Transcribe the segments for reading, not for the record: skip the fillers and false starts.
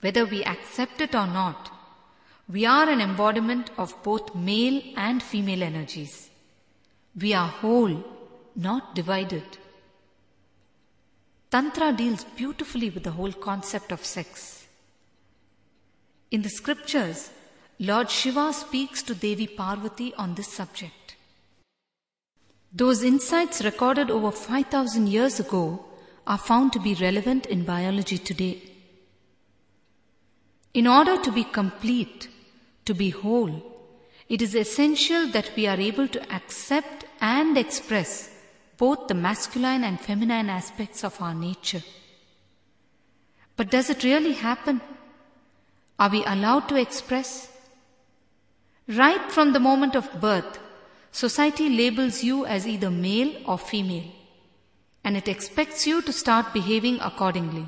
Whether we accept it or not, we are an embodiment of both male and female energies. We are whole, not divided. Tantra deals beautifully with the whole concept of sex. In the scriptures, Lord Shiva speaks to Devi Parvati on this subject. Those insights recorded over 5,000 years ago are found to be relevant in biology today. In order to be complete, to be whole, it is essential that we are able to accept and express both the masculine and feminine aspects of our nature. But does it really happen? Are we allowed to express? Right from the moment of birth, society labels you as either male or female, and it expects you to start behaving accordingly.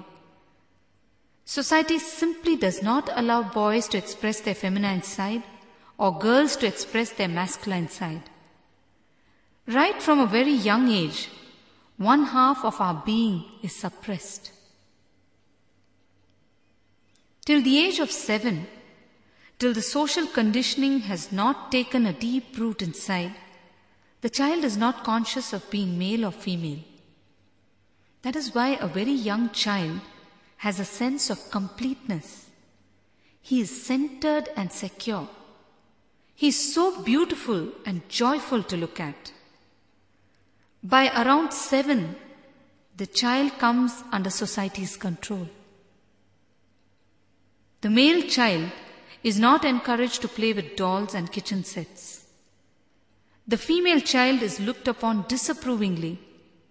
Society simply does not allow boys to express their feminine side or girls to express their masculine side. Right from a very young age, one half of our being is suppressed. Till the age of 7, till the social conditioning has not taken a deep root inside, the child is not conscious of being male or female. That is why a very young child has a sense of completeness. He is centered and secure. He is so beautiful and joyful to look at. By around 7, the child comes under society's control. The male child is not encouraged to play with dolls and kitchen sets. The female child is looked upon disapprovingly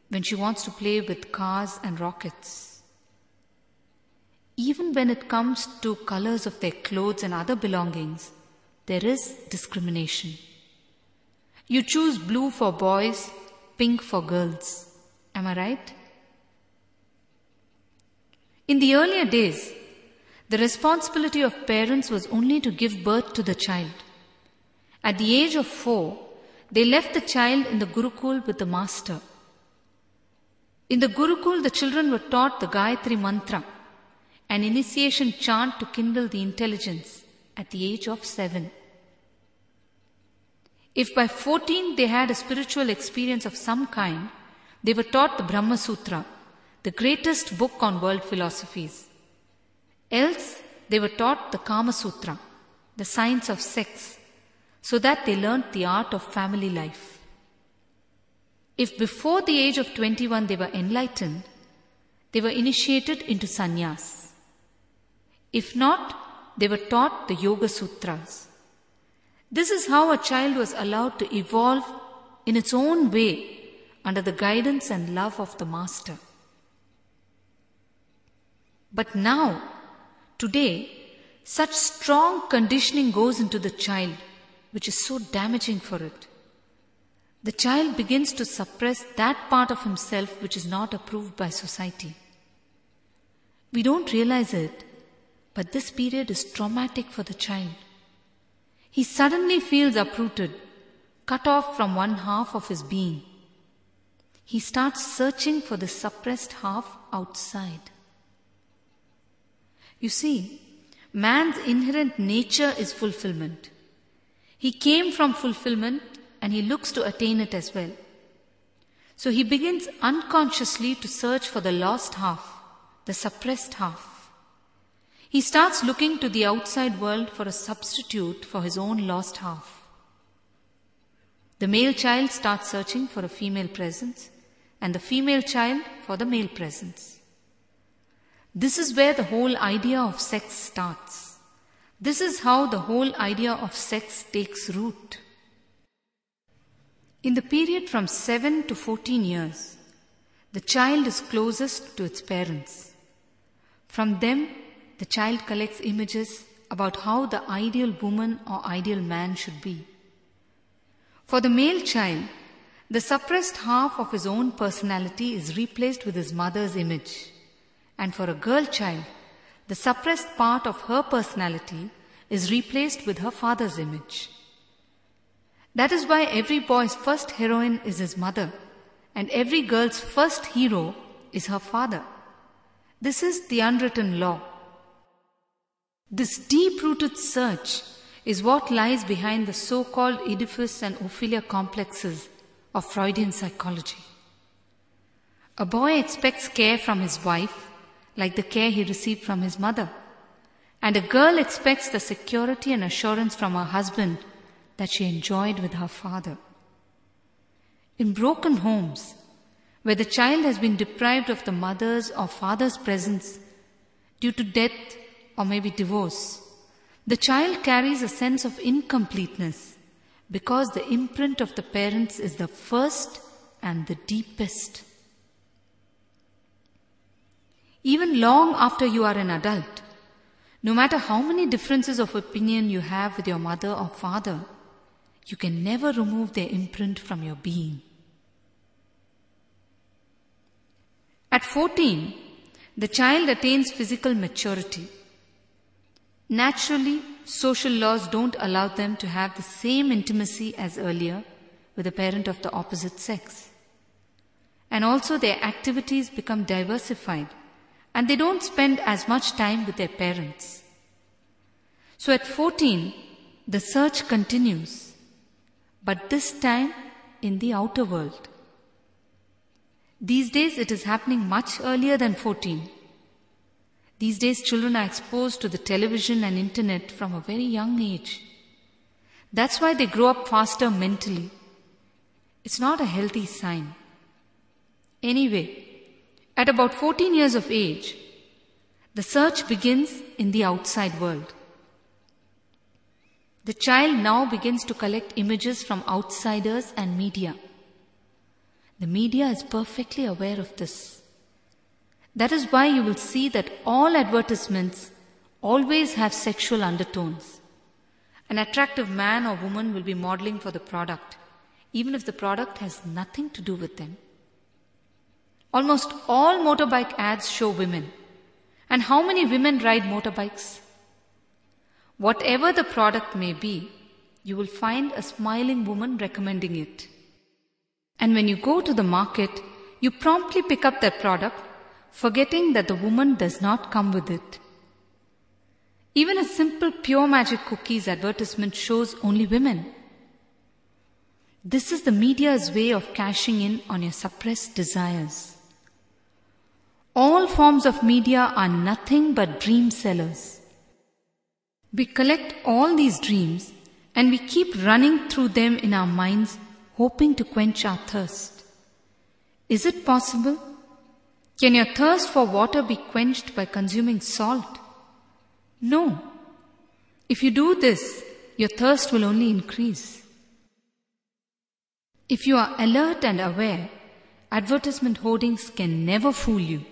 when she wants to play with cars and rockets. Even when it comes to colors of their clothes and other belongings, there is discrimination. You choose blue for boys, pink for girls. Am I right? In the earlier days, the responsibility of parents was only to give birth to the child. At the age of 4, they left the child in the Gurukul with the master. In the Gurukul, the children were taught the Gayatri Mantra, an initiation chant to kindle the intelligence at the age of 7. If by 14 they had a spiritual experience of some kind, they were taught the Brahma Sutra, the greatest book on world philosophies. Else, they were taught the Kama Sutra, the science of sex, so that they learnt the art of family life. If before the age of 21 they were enlightened, they were initiated into sannyas. If not, they were taught the Yoga Sutras. This is how a child was allowed to evolve in its own way under the guidance and love of the master. But now, today, such strong conditioning goes into the child, which is so damaging for it. The child begins to suppress that part of himself which is not approved by society. We don't realize it, but this period is traumatic for the child. He suddenly feels uprooted, cut off from one half of his being. He starts searching for the suppressed half outside. You see, man's inherent nature is fulfillment. He came from fulfillment and he looks to attain it as well. So he begins unconsciously to search for the lost half, the suppressed half. He starts looking to the outside world for a substitute for his own lost half. The male child starts searching for a female presence and the female child for the male presence. This is where the whole idea of sex starts. This is how the whole idea of sex takes root. In the period from 7 to 14 years, the child is closest to its parents. From them, the child collects images about how the ideal woman or ideal man should be. For the male child, the suppressed half of his own personality is replaced with his mother's image. And for a girl child, the suppressed part of her personality is replaced with her father's image. That is why every boy's first heroine is his mother, and every girl's first hero is her father. This is the unwritten law. This deep-rooted search is what lies behind the so-called Oedipus and Ophelia complexes of Freudian psychology. A boy expects care from his wife, like the care he received from his mother. And a girl expects the security and assurance from her husband that she enjoyed with her father. In broken homes, where the child has been deprived of the mother's or father's presence due to death or maybe divorce, the child carries a sense of incompleteness because the imprint of the parents is the first and the deepest. Even long after you are an adult, no matter how many differences of opinion you have with your mother or father, you can never remove their imprint from your being. At 14, the child attains physical maturity. Naturally, social laws don't allow them to have the same intimacy as earlier with a parent of the opposite sex. And also their activities become diversified and they don't spend as much time with their parents. So at 14, the search continues, but this time in the outer world. These days it is happening much earlier than 14. These days children are exposed to the television and internet from a very young age. That's why they grow up faster mentally. It's not a healthy sign. Anyway, at about 14 years of age, the search begins in the outside world. The child now begins to collect images from outsiders and media. The media is perfectly aware of this. That is why you will see that all advertisements always have sexual undertones. An attractive man or woman will be modeling for the product, even if the product has nothing to do with them. Almost all motorbike ads show women. And how many women ride motorbikes? Whatever the product may be, you will find a smiling woman recommending it. And when you go to the market, you promptly pick up that product, forgetting that the woman does not come with it. Even a simple Pure Magic cookies advertisement shows only women. This is the media's way of cashing in on your suppressed desires. All forms of media are nothing but dream sellers. We collect all these dreams and we keep running through them in our minds, hoping to quench our thirst. Is it possible? Can your thirst for water be quenched by consuming salt? No. If you do this, your thirst will only increase. If you are alert and aware, advertisement hoardings can never fool you.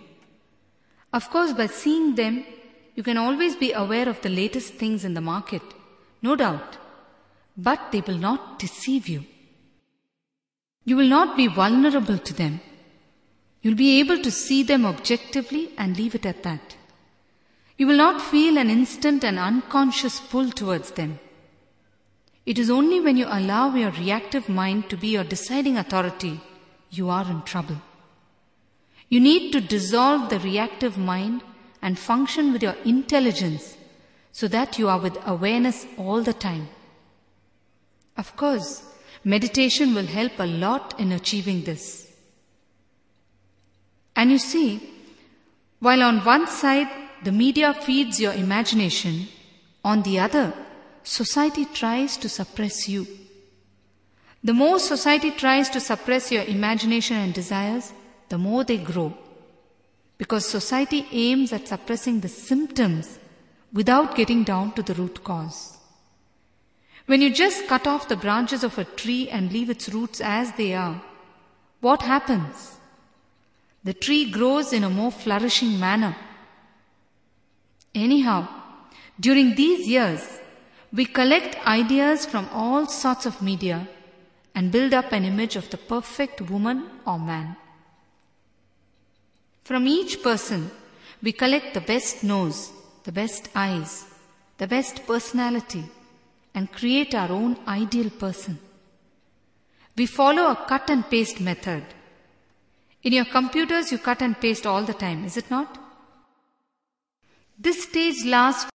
Of course, by seeing them, you can always be aware of the latest things in the market, no doubt. But they will not deceive you. You will not be vulnerable to them. You'll be able to see them objectively and leave it at that. You will not feel an instant and unconscious pull towards them. It is only when you allow your reactive mind to be your deciding authority, you are in trouble. You need to dissolve the reactive mind and function with your intelligence so that you are with awareness all the time. Of course, meditation will help a lot in achieving this. And you see, while on one side the media feeds your imagination, on the other, society tries to suppress you. The more society tries to suppress your imagination and desires, the more they grow. Because society aims at suppressing the symptoms without getting down to the root cause. When you just cut off the branches of a tree and leave its roots as they are, what happens? The tree grows in a more flourishing manner. Anyhow, during these years, we collect ideas from all sorts of media and build up an image of the perfect woman or man. From each person, we collect the best nose, the best eyes, the best personality, and create our own ideal person. We follow a cut and paste method. In your computers, you cut and paste all the time, is it not? This stage lasts